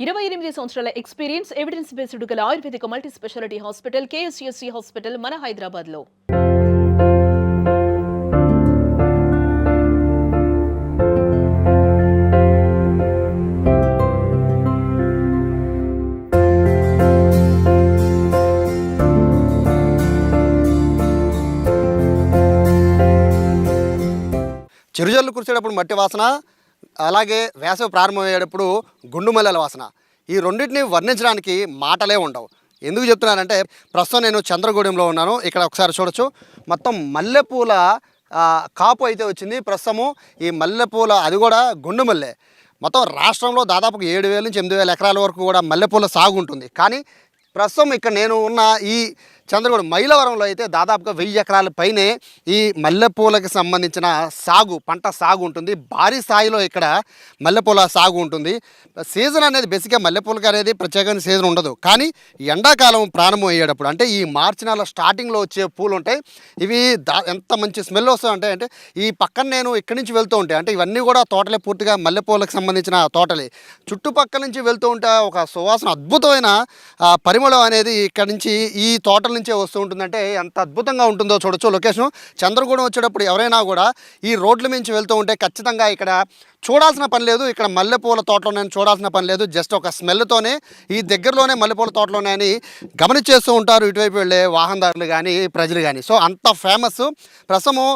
28 సంవత్సరాల experience evidence based గల Ayurvedic multi speciality hospital KSUSC hospital మన హైదరాబాద్లో. చిరుజల్లు కురిసేటప్పుడు మట్టి వాసన, అలాగే వేసవి ప్రారంభమయ్యేటప్పుడు గుండు మల్లెల వాసన, ఈ రెండింటిని వర్ణించడానికి మాటలే ఉండవు. ఎందుకు చెప్తున్నానంటే ప్రస్తుతం నేను చంద్రగూడెంలో ఉన్నాను. ఇక్కడ ఒకసారి చూడొచ్చు, మొత్తం మల్లెపూల కాపు అయితే వచ్చింది. ప్రస్తుతము ఈ మల్లెపూల, అది కూడా గుండు మల్లె, మొత్తం రాష్ట్రంలో దాదాపు 7,000 నుంచి 8,000 ఎకరాల వరకు కూడా మల్లెపూల సాగు ఉంటుంది. కానీ ప్రస్తుతం ఇక్కడ నేను ఉన్న ఈ చంద్రగూడెం మైలవరంలో అయితే దాదాపుగా 1000 ఎకరాల పైనే ఈ మల్లెపూలకు సంబంధించిన పంట సాగు ఉంటుంది. భారీ స్థాయిలో ఇక్కడ మల్లెపూల సాగు ఉంటుంది. సీజన్ అనేది బేసిక్గా మల్లెపూలకి అనేది ప్రత్యేకమైన సీజన్ ఉండదు. కానీ ఎండాకాలం ప్రారంభం అయ్యేటప్పుడు, అంటే ఈ మార్చి నెల స్టార్టింగ్లో వచ్చే పూలు ఉంటాయి. ఇవి ఎంత మంచి స్మెల్ వస్తాయి అంటే ఈ పక్కన నేను ఇక్కడి నుంచి వెళ్తూ ఉంటాయి, అంటే ఇవన్నీ కూడా తోటలే, పూర్తిగా మల్లెపూలకు సంబంధించిన తోటలే. చుట్టుపక్కల నుంచి వెళ్తూ ఉంటే ఒక సువాసన, అద్భుతమైన పరిమళం అనేది ఇక్కడ నుంచి ఈ తోటల నుంచే వస్తూ ఉంటుందంటే ఎంత అద్భుతంగా ఉంటుందో చూడొచ్చు. లొకేషన్ చంద్రగూడెం వచ్చేటప్పుడు ఎవరైనా కూడా ఈ రోడ్ల నుంచి వెళ్తూ ఉంటే ఖచ్చితంగా ఇక్కడ చూడాల్సిన పని లేదు. ఇక్కడ మల్లెపూల తోటలో నేను చూడాల్సిన పని లేదు. జస్ట్ ఒక స్మెల్తోనే ఈ దగ్గరలోనే మల్లెపూల తోటలోనే అని గమనించేస్తూ ఉంటారు ఇటువైపు వెళ్ళే వాహనదారులు కానీ ప్రజలు కానీ. సో అంత ఫేమస్. ప్రస్తుతము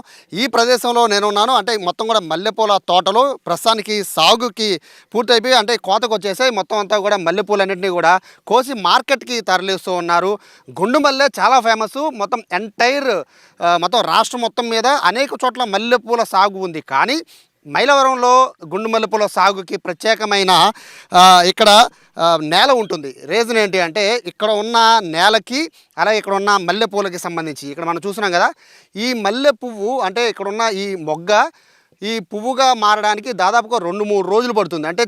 ఈ ప్రదేశంలో నేనున్నాను. అంటే మొత్తం కూడా మల్లెపూల తోటలు ప్రస్తుతానికి సాగుకి పూర్తయిపోయి, అంటే కోతకు వచ్చేసాయి. మొత్తం అంతా కూడా మల్లెపూలన్నింటినీ కూడా కోసి మార్కెట్కి తరలిస్తూ ఉన్నారు. గుండు మల్లె చాలా ఫేమస్. మొత్తం ఎంటైర్ మొత్తం రాష్ట్రం మొత్తం మీద అనేక చోట్ల మల్లెపూల సాగు ఉంది. కానీ మైలవరంలో గుండు మల్లెపూల సాగుకి ప్రత్యేకమైన ఇక్కడ నేల ఉంటుంది. రీజన్ ఏంటి అంటే ఇక్కడ ఉన్న నేలకి, అలాగే ఇక్కడ ఉన్న మల్లెపూలకి సంబంధించి ఇక్కడ మనం చూస్తున్నాం కదా, ఈ మల్లె పువ్వు అంటే ఇక్కడ ఉన్న ఈ మొగ్గ ఈ పువ్వుగా మారడానికి దాదాపుగా 2-3 రోజులు పడుతుంది. అంటే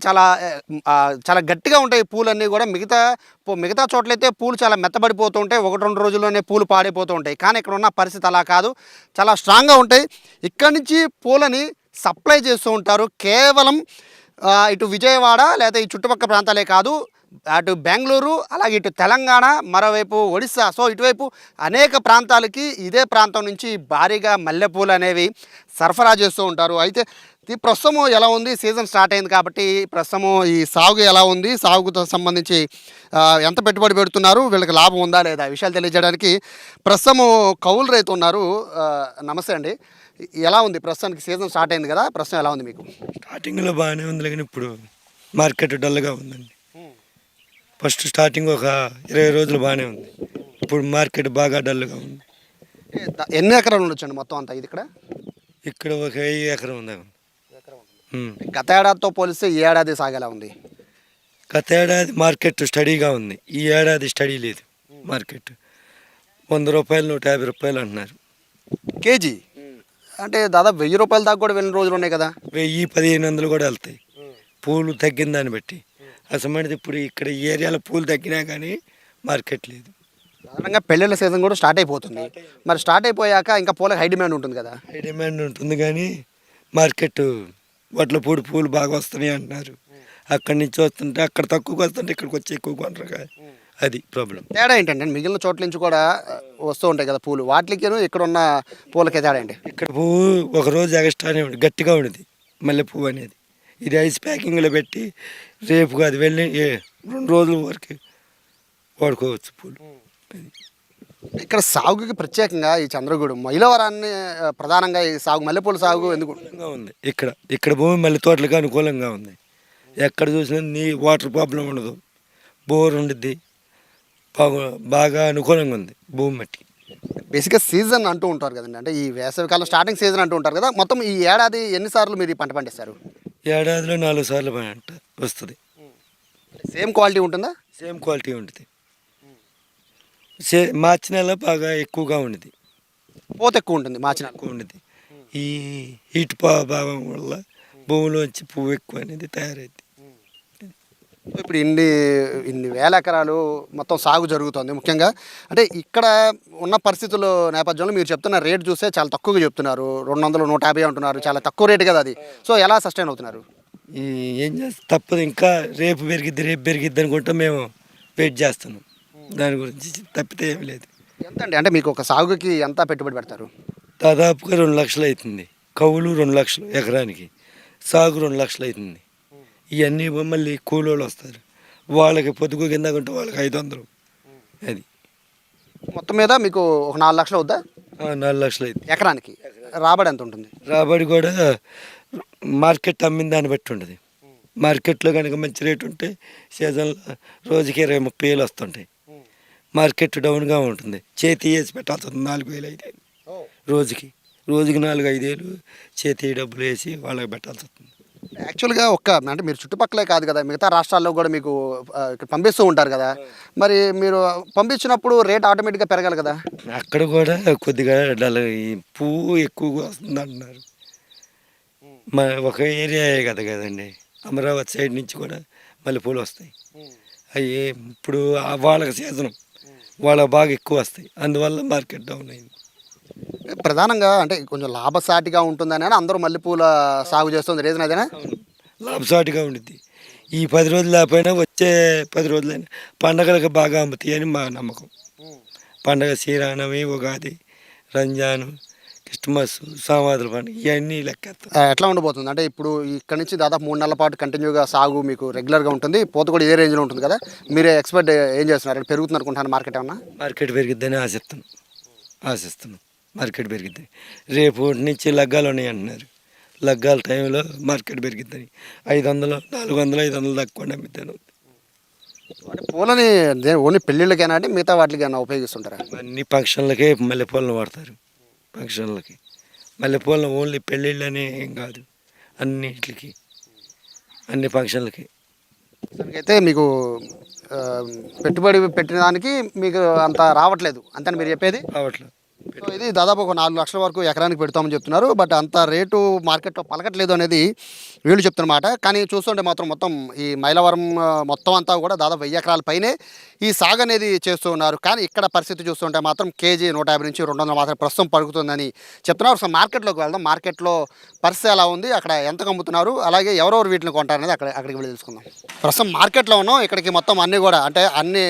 చాలా గట్టిగా ఉంటాయి పూలన్నీ కూడా. మిగతా చోట్లయితే పూలు చాలా మెత్తబడిపోతూ ఉంటాయి, 1-2 రోజుల్లోనే పూలు పాడైపోతూ ఉంటాయి. కానీ ఇక్కడ ఉన్న పరిస్థితి అలా కాదు, చాలా స్ట్రాంగ్గా ఉంటాయి. ఇక్కడి నుంచి పూలని సప్లై చేస్తూ ఉంటారు. కేవలం ఇటు విజయవాడ లేదా ఈ చుట్టుపక్కల ప్రాంతాలే కాదు, అటు బెంగళూరు, అలాగే ఇటు తెలంగాణ, మరోవైపు ఒడిస్సా, సో ఇటువైపు అనేక ప్రాంతాలకి ఇదే ప్రాంతం నుంచి భారీగా మల్లెపూలు అనేవి సరఫరా చేస్తూ ఉంటారు. అయితే ఈ ప్రస్తుతము ఎలా ఉంది, సీజన్ స్టార్ట్ అయింది కాబట్టి ప్రస్తుతము ఈ సాగు ఎలా ఉంది, సాగుతో సంబంధించి ఎంత పెట్టుబడి పెడుతున్నారు, వీళ్ళకి లాభం ఉందా లేదా, విషయాలు తెలియజేయడానికి ప్రస్తుతము కౌలు రైతు ఉన్నారు. నమస్తే అండి, ఎలా ఉంది ప్రస్తుతానికి? సీజన్ స్టార్ట్ అయింది కదా, ప్రస్తుతం ఎలా ఉంది మీకు? స్టార్టింగ్లో బాగానే ఉంది, కానీ ఇప్పుడు మార్కెట్ డల్గా ఉందండి. ఫస్ట్ స్టార్టింగ్ ఒక 20 రోజులు బాగానే ఉంది, ఇప్పుడు మార్కెట్ బాగా డల్గా ఉంది. ఎన్ని ఎకరాలు ఉండొచ్చండి మొత్తం అంతా ఇది? ఇక్కడ ఒక 1000 ఎకరం ఉంది. గత ఏడాదితో పోలిస్తే ఈ ఏడాది సాగేలా ఉంది? గత ఏడాది మార్కెట్ స్టడీగా ఉంది, ఈ ఏడాది స్టడీ లేదు. మార్కెట్ 100 రూపాయలు 150 రూపాయలు అంటున్నారు కేజీ. అంటే దాదాపు 1000 రూపాయల దాకా కూడా వెళ్ళిన రోజులు ఉన్నాయి కదా. 1000-1500 కూడా వెళ్తాయి పూలు తగ్గిన దాన్ని బట్టి. అసలు ఇప్పుడు ఇక్కడ ఈ ఏరియాలో పూలు తగ్గినా కానీ మార్కెట్ లేదు. సాధారణంగా పెళ్ళిళ్ళ సీజన్ కూడా స్టార్ట్ అయిపోతుంది. మరి స్టార్ట్ అయిపోయాక ఇంకా పూలకు హై డిమాండ్ ఉంటుంది కదా? హై డిమాండ్ ఉంటుంది, కానీ మార్కెట్ వడ్లపూడి పూలు బాగా వస్తున్నాయి అంటున్నారు. అక్కడి నుంచి వస్తుంటే అక్కడ తక్కువగా వస్తుంటే ఇక్కడికి వచ్చి ఎక్కువ కొంటారు. అది ప్రాబ్లం. తేడా ఏంటంటే మిగిలిన చోట్ల నుంచి కూడా వస్తూ ఉంటాయి కదా పూలు, వాటికి ఇక్కడ ఉన్న పూలకి తేడా ఏంటి? ఇక్కడ పువ్వు ఒకరోజు ఎగస్ట్రానే ఉంది, గట్టిగా ఉండేది మల్లె పువ్వు అనేది. ఇది ఐస్ ప్యాకింగ్లో పెట్టి రేపు అది వెళ్ళి 2 రోజుల వరకు వాడుకోవచ్చు పూలు. ఇక్కడ సాగుకి ప్రత్యేకంగా ఈ చంద్రగూడెం మైలవరాన్ని ప్రధానంగా ఈ సాగు మల్లెపూల సాగు ఎందుకు ఉంది? ఇక్కడ భూమి మల్లె తోటలకు అనుకూలంగా ఉంది. ఎక్కడ చూసినా వాటర్ ప్రాబ్లం ఉండదు, బోర్ ఉండిద్ది, బాగా అనుకూలంగా ఉంది భూమి మట్టి. బేసిక్గా సీజన్ అంటూ ఉంటారు కదండి, అంటే ఈ వేసవికాలం స్టార్టింగ్ సీజన్ అంటూ ఉంటారు కదా. మొత్తం ఈ ఏడాది ఎన్నిసార్లు మీరు ఈ పంట పండిస్తారు? ఏడాదిలో 4 సార్లు పంట వస్తుంది. సేమ్ క్వాలిటీ ఉంటుందా? సేమ్ క్వాలిటీ ఉంటుంది. మార్చి నెల బాగా ఎక్కువగా ఉండేది, పూత ఎక్కువ ఉంటుంది, మార్చి నెల ఎక్కువ ఉండేది. ఈ హీట్ ప్రభావం వల్ల భూమిలోంచి పువ్వు ఎక్కువ అనేది తయారైంది. ఇప్పుడు ఇన్ని వేల ఎకరాలు మొత్తం సాగు జరుగుతుంది. ముఖ్యంగా అంటే ఇక్కడ ఉన్న పరిస్థితుల నేపథ్యంలో మీరు చెప్తున్న రేట్ చూస్తే చాలా తక్కువగా చెప్తున్నారు. 200-150 అంటున్నారు, చాలా తక్కువ రేటు కదా అది. సో ఎలా సస్టైన్ అవుతున్నారు? ఏం చేస్తాం తప్పదు, ఇంకా రేపు పెరిగిద్ది అనుకుంటా మేము వెయిట్ చేస్తున్నాం. దాని గురించి తప్పితే ఏమి లేదు. ఎంత అండి, అంటే మీకు ఒక సాగుకి ఎంత పెట్టుబడి పెడతారు? దాదాపుగా 2 లక్షలు అవుతుంది. కవులు 2 లక్షలు ఎకరానికి, సాగు 2 లక్షలు అవుతుంది. ఇవన్నీ మళ్ళీ కూలోళ్ళు వస్తారు, వాళ్ళకి పొదుగు కింద కొంటే వాళ్ళకి 500. అది మొత్తం మీద మీకు ఒక 4 లక్షలు అవుద్దా 4 లక్షలు అవుతుంది ఎకరానికి? రాబడి ఎంత ఉంటుంది? రాబడి కూడా మార్కెట్ అమ్మిన దాన్ని బట్టి ఉంటుంది. మార్కెట్లో కనుక మంచి రేటు ఉంటే సీజన్లో రోజుకి 20-30 వేలు వస్తుంటాయి. మార్కెట్ డౌన్గా ఉంటుంది, చేతి వేసి పెట్టాల్సి వస్తుంది 4,000 5,000 రోజుకి 4-5 వేలు చేతి డబ్బులు వేసి వాళ్ళకి పెట్టాల్సి వస్తుంది. యాక్చువల్గా అంటే మీరు చుట్టుపక్కలే కాదు కదా, మిగతా రాష్ట్రాల్లో కూడా మీకు ఇక్కడ పంపిస్తూ ఉంటారు కదా, మరి మీరు పంపించినప్పుడు రేట్ ఆటోమేటిక్గా పెరగాలి కదా? అక్కడ కూడా కొద్దిగా ఈ పువ్వు ఎక్కువగా వస్తుంది అంటున్నారు. మా ఒక ఏరియాయే కదండి, అమరావతి సైడ్ నుంచి కూడా మల్లెపూలు వస్తాయి. అవి ఇప్పుడు వాళ్ళకి సీజనం, వాళ్ళకి బాగా ఎక్కువ వస్తాయి, అందువల్ల మార్కెట్ డౌన్ అయింది. ప్రధానంగా అంటే కొంచెం లాభసాటిగా ఉంటుందని అందరూ మల్లెపూల సాగు చేస్తుంది, రీజన్ అదేనా? లాభసాటిగా ఉండిద్ది. ఈ 10 రోజులు లేకపోయినా వచ్చే 10 రోజులైనా పండగలకు బాగా అమ్ముతాయి అని మా నమ్మకం. పండగ శ్రీరామనవమి, ఉగాది, రంజాను, క్రిస్మస్, సామాదుల పండుగ ఇవన్నీ లెక్కేస్తాం. ఎట్లా ఉండబోతుంది అంటే ఇప్పుడు ఇక్కడ నుంచి దాదాపు 3 నెలల పాటు కంటిన్యూగా సాగు మీకు రెగ్యులర్గా ఉంటుంది, పోత కూడా ఇదే రేంజ్లో ఉంటుంది కదా, మీరే ఎక్స్పెక్ట్ ఏం చేస్తున్నారు? అంటే పెరుగుతుంది అనుకుంటున్నాను మార్కెట్ ఏమన్నా? మార్కెట్ పెరిగిద్దని ఆశిస్తున్నాం. మార్కెట్ పెరిగిద్దని. రేపు నుంచి లగ్గాలు ఉన్నాయి అంటున్నారు, లగ్గాల టైంలో మార్కెట్ పెరిగిద్దని 500, 400, 500 దాకా కూడా అమ్మిద్దాను. అంటే పూలని ఓన్లీ పెళ్ళిళ్ళకైనా అంటే మిగతా వాటికైనా ఉపయోగిస్తుంటారా? అన్ని ఫంక్షన్లకే మల్లెపూలను వాడతారు. ఫంక్షన్లకి మల్లెపూలను ఓన్లీ పెళ్ళిళ్ళనే ఏం కాదు, అన్నిటికి అన్ని ఫంక్షన్లకి. అయితే మీకు పెట్టుబడి పెట్టిన దానికి మీకు అంత రావట్లేదు అంతని మీరు చెప్పేది? రావట్లేదు. సో ఇది దాదాపు ఒక 4 లక్షల వరకు ఎకరానికి పెడతామని చెప్తున్నారు, బట్ అంత రేటు మార్కెట్లో పలకట్లేదు అనేది వీళ్ళు చెప్తున్నమాట. కానీ చూస్తుంటే మాత్రం మొత్తం ఈ మైలవరం మొత్తం అంతా కూడా దాదాపు 1000 ఎకరాల పైనే ఈ సాగు అనేది చేస్తూ ఉన్నారు. కానీ ఇక్కడ పరిస్థితి చూస్తుంటే మాత్రం కేజీ 150 నుంచి 200 మాత్రం ప్రస్తుతం పలుకుతుందని చెప్తున్నారు. సో మార్కెట్లోకి వెళ్దాం, మార్కెట్లో పరిస్థితి ఎలా ఉంది, అక్కడ ఎంత అమ్ముతున్నారు, అలాగే ఎవరెవరు వీటిని కొంటారనేది అక్కడికి వెళ్ళి తెలుసుకుందాం. ప్రస్తుతం మార్కెట్లో ఉన్నాం, ఇక్కడికి మొత్తం అన్నీ కూడా అంటే అన్ని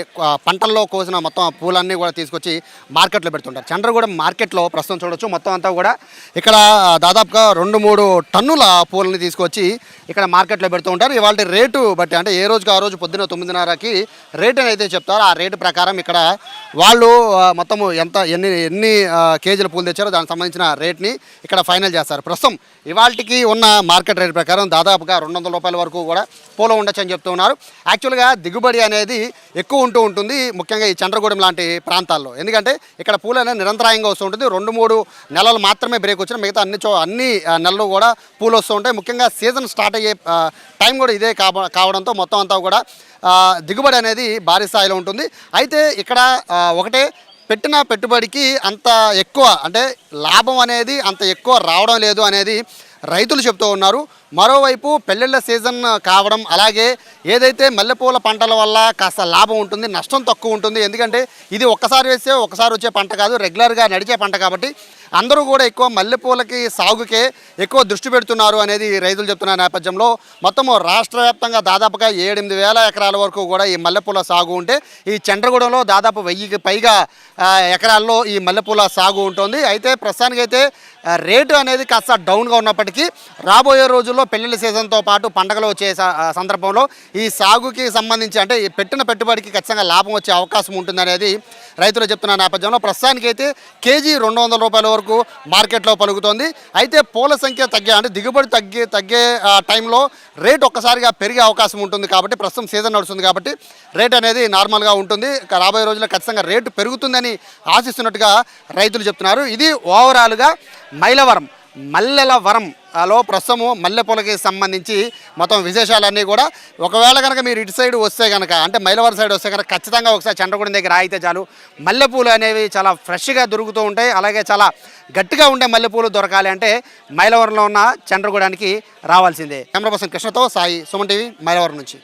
పంటల్లో కోసిన మొత్తం పూలన్నీ కూడా తీసుకొచ్చి మార్కెట్లో పెడుతుంటారు. చంద్రగూడెం మార్కెట్లో ప్రస్తుతం చూడొచ్చు, మొత్తం అంతా కూడా ఇక్కడ దాదాపుగా 2-3 టన్నుల పూలని తీసుకొచ్చి ఇక్కడ మార్కెట్లో పెడుతూ ఉంటారు. ఇవాళ రేటు బట్టి అంటే ఏ రోజుకి ఆ రోజు పొద్దున్న 9:30కి రేట్ అని అయితే చెప్తారో ఆ రేటు ప్రకారం ఇక్కడ వాళ్ళు మొత్తము ఎన్ని కేజీల పూలు తెచ్చారో దానికి సంబంధించిన రేట్ని ఇక్కడ ఫైనల్ చేస్తారు. ప్రస్తుతం ఇవాళకి ఉన్న మార్కెట్ రేట్ ప్రకారం దాదాపుగా 200 రూపాయల వరకు కూడా పూలు ఉండొచ్చు అని చెప్తూ ఉన్నారు. యాక్చువల్గా దిగుబడి అనేది ఎక్కువ ఉంటుంది ముఖ్యంగా ఈ చంద్రగూడెం లాంటి ప్రాంతాల్లో, ఎందుకంటే ఇక్కడ పూలు అనేది నిరంతరాయంగా వస్తూ ఉంటుంది. 2-3 నెలలు మాత్రమే బ్రేక్ వచ్చిన మిగతా అన్ని నెలలు కూడా పూలు వస్తూ ఉంటాయి. ముఖ్యంగా సీజన్ స్టార్ట్ అయ్యే టైం కూడా ఇదే కావడంతో మొత్తం అంతా కూడా దిగుబడి అనేది భారీ స్థాయిలో ఉంటుంది. అయితే ఇక్కడ ఒకటే పెట్టిన పెట్టుబడికి అంత ఎక్కువ అంటే లాభం అనేది అంత ఎక్కువ రావడం లేదు అనేది రైతులు చెప్తూ ఉన్నారు. మరోవైపు పెళ్ళిళ్ళ సీజన్ కావడం, అలాగే ఏదైతే మల్లెపూల పంటల వల్ల కాస్త లాభం ఉంటుంది, నష్టం తక్కువ ఉంటుంది. ఎందుకంటే ఇది ఒక్కసారి వేస్తే ఒకసారి వచ్చే పంట కాదు, రెగ్యులర్గా నడిచే పంట కాబట్టి అందరూ కూడా ఎక్కువ మల్లెపూలకి సాగుకే ఎక్కువ దృష్టి పెడుతున్నారు అనేది రైతులు చెప్తున్న నేపథ్యంలో మొత్తము రాష్ట్ర వ్యాప్తంగా దాదాపుగా 7-8 వేల ఎకరాల వరకు కూడా ఈ మల్లెపూల సాగు ఉంటే ఈ చంద్రగూడెంలో దాదాపు 1000కి పైగా ఎకరాల్లో ఈ మల్లెపూల సాగు ఉంటుంది. అయితే ప్రస్తుతానికైతే రేటు అనేది కాస్త డౌన్గా ఉన్నప్పటికీ రాబోయే రోజుల్లో పెళ్లిళ్ళ సీజన్తో పాటు పండగలు వచ్చే సందర్భంలో ఈ సాగుకి సంబంధించి అంటే ఈ పెట్టిన పెట్టుబడికి ఖచ్చితంగా లాభం వచ్చే అవకాశం ఉంటుందనేది రైతులు చెప్తున్న నేపథ్యంలో ప్రస్తుతానికైతే కేజీ 200 రూపాయల వరకు మార్కెట్లో పలుకుతోంది. అయితే పూల సంఖ్య అంటే దిగుబడి తగ్గే టైంలో రేట్ ఒక్కసారిగా పెరిగే అవకాశం ఉంటుంది కాబట్టి ప్రస్తుతం సీజన్ నడుస్తుంది కాబట్టి రేట్ అనేది నార్మల్గా ఉంటుంది. రాబోయే రోజుల్లో ఖచ్చితంగా రేటు పెరుగుతుందని ఆశిస్తున్నట్టుగా రైతులు చెప్తున్నారు. ఇది ఓవరాల్గా మల్లెలవరంలో ప్రస్తుతము మల్లెపూలకి సంబంధించి మొత్తం విశేషాలన్నీ కూడా ఒకవేళ కనుక మీరు ఇటు సైడ్ వస్తే కనుక అంటే మైలవరం సైడ్ వస్తే కనుక ఖచ్చితంగా ఒకసారి చంద్రగూడెం దగ్గర ఆగితే చాలు, మల్లెపూలు అనేవి చాలా ఫ్రెష్గా దొరుకుతూ ఉంటాయి. అలాగే చాలా గట్టిగా ఉండే మల్లెపూలు దొరకాలి అంటే మైలవరంలో ఉన్న చంద్రగూడెంకి రావాల్సిందే. కెమెరా పర్సన్ కృష్ణతో సాయి, సుమన్ టీవీ, మైలవరం నుంచి.